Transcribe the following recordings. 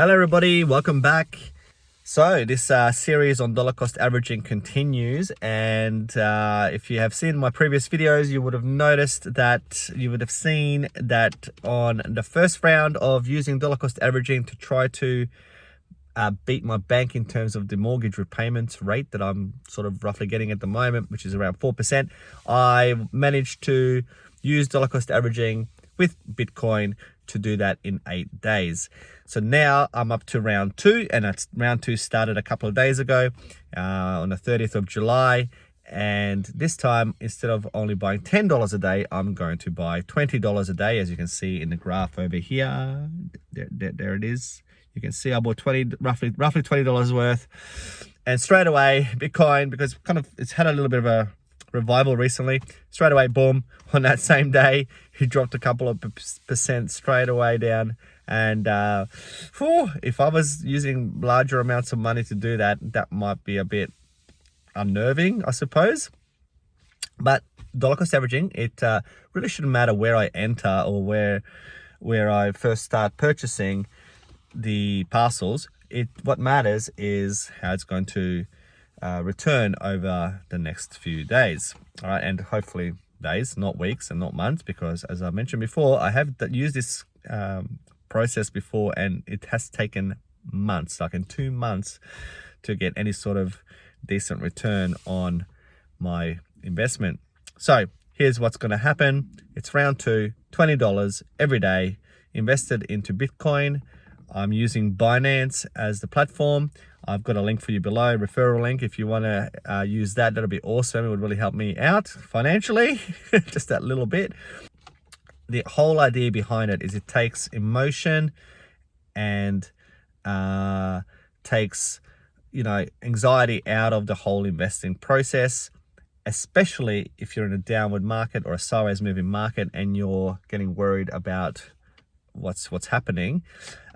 Hello everybody, welcome back. So this series on dollar cost averaging continues, and if you have seen my previous videos, you would have noticed that on the first round of using dollar cost averaging to try to beat my bank in terms of the mortgage repayments rate that I'm sort of roughly getting at the moment, which is around 4%, I managed to use dollar cost averaging with Bitcoin to do that in 8 days. So now I'm up to round 2, and round 2 started a couple of days ago on the 30th of July. And this time, instead of only buying $10 a day, I'm going to buy $20 a day, as you can see in the graph over here. There it is. You can see I bought roughly $20 worth. And straight away, Bitcoin, because it's had a little bit of a revival recently, straight away, boom, on that same day, he dropped a couple of percent straight away down. And if I was using larger amounts of money to do that, that might be a bit unnerving, I suppose. But dollar cost averaging, it really shouldn't matter where I enter or where I first start purchasing the parcels. What matters is how it's going to return over the next few days. All right, and hopefully days, not weeks and not months, because as I mentioned before, I have used this process before, and it has taken months, like in 2 months, to get any sort of decent return on my investment. So here's what's going to happen. It's round 2, $20 every day invested into Bitcoin. I'm using Binance as the platform. I've got a link for you below, referral link. If you want to use that, that'll be awesome. It would really help me out financially, just that little bit. The whole idea behind it is it takes emotion and takes, anxiety out of the whole investing process, especially if you're in a downward market or a sideways moving market and you're getting worried about what's happening.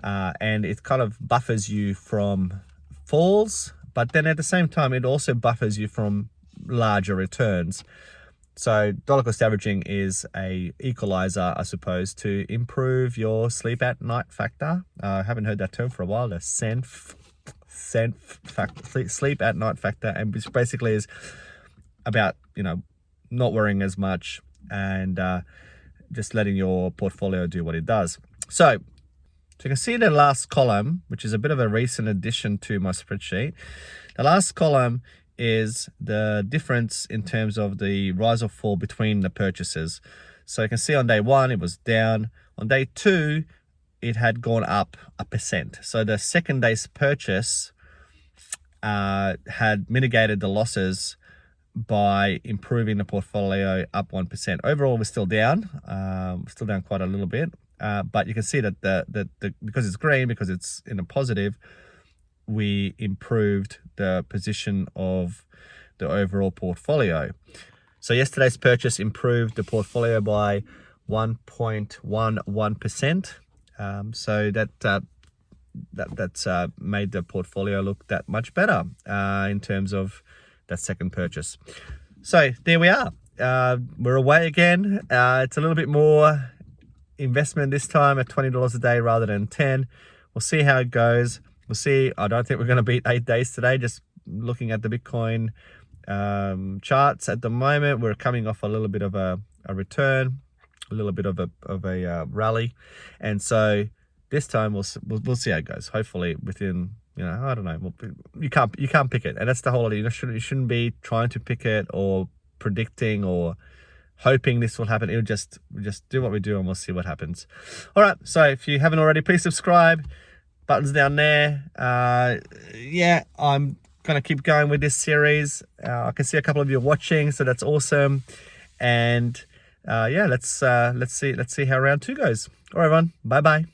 And it kind of buffers you from falls, but then at the same time, it also buffers you from larger returns. So dollar cost averaging is a equalizer, I suppose, to improve your sleep at night factor. I haven't heard that term for a while, the sleep at night factor, and which basically is about, not worrying as much and just letting your portfolio do what it does. So you can see the last column, which is a bit of a recent addition to my spreadsheet. The last column is the difference in terms of the rise or fall between the purchases. So you can see on day 1, it was down. On day 2, it had gone up 1%. So the second day's purchase had mitigated the losses by improving the portfolio up 1%. Overall, we're still down. Still down quite a little bit. But you can see that the because it's green, because it's in a positive, we improved the position of the overall portfolio. So yesterday's purchase improved the portfolio by 1.11%. So that's made the portfolio look that much better in terms of that second purchase. So there we are. We're away again. It's a little bit more investment this time at $20 a day rather than 10. We'll see how it goes. We'll see. I don't think we're going to beat 8 days today. Just looking at the Bitcoin charts at the moment, we're coming off a little bit of a return, a little bit of a rally, and so this time we'll see how it goes. Hopefully within, I don't know. You can't pick it, and that's the whole idea. You shouldn't be trying to pick it or predicting or hoping this will happen. It'll just do what we do, and we'll see what happens. All right. So if you haven't already, please subscribe. Buttons down there. I'm gonna keep going with this series. I can see a couple of you watching, so that's awesome. And let's see how round 2 goes. All right, everyone. Bye bye.